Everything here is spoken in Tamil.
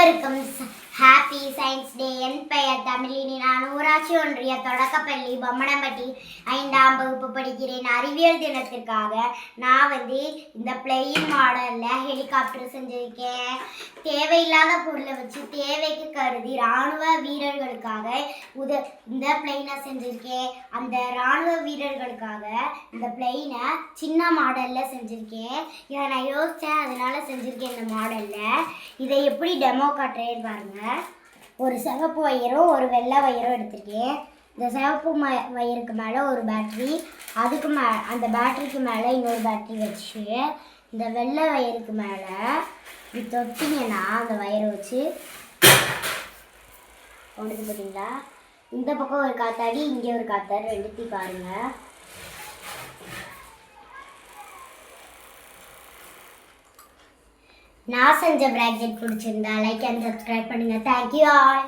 அனைவருக்கும் ஹாப்பி சயின்ஸ் டே. என் பெயர் தமிழினி. நான் ஊராட்சி ஒன்றிய தொடக்கப்பள்ளி பொம்மனம்பட்டி 5ஆம் வகுப்பு படிக்கிறேன். அறிவியல் தினத்திற்காக நான் இந்த பிளெயின் மாடலில் ஹெலிகாப்டர் செஞ்சுருக்கேன். தேவையில்லாத பொருளை வச்சு தேவைக்கு கருதி இராணுவ வீரர்களுக்காக இந்த பிளெயினை செஞ்சுருக்கேன். அந்த இராணுவ வீரர்களுக்காக இந்த பிளெயினை சின்ன மாடலில் செஞ்சுருக்கேன். இதை நான் யோசித்தேன், அதனால செஞ்சுருக்கேன் இந்த மாடலில். இதை எப்படி டெமோ காட்டுறேன்னு பாருங்கள். ஒரு சிவப்பு வயரும் ஒரு வெள்ளை வயரும் எடுத்திருக்கேன். இந்த சிவப்பு வயருக்கு மேலே ஒரு பேட்ரி, அதுக்கு அந்த பேட்டரிக்கு மேலே இன்னொரு பேட்ரி வச்சு இந்த வெள்ளை வயருக்கு மேலே இப்படி தொட்டிங்கன்னா அந்த வயரை வச்சு ஒன்றுக்கு பார்த்தீங்களா, இந்த பக்கம் ஒரு காத்தாடி இங்கே ஒரு காத்தாடி ரெண்டுத்தையும் பாருங்கள். நான் செஞ்ச ப்ராக்கெட் பிடிச்சிருந்தா லைக் அண்ட் சப்ஸ்கிரைப் பண்ணுங்கள். Thank you all.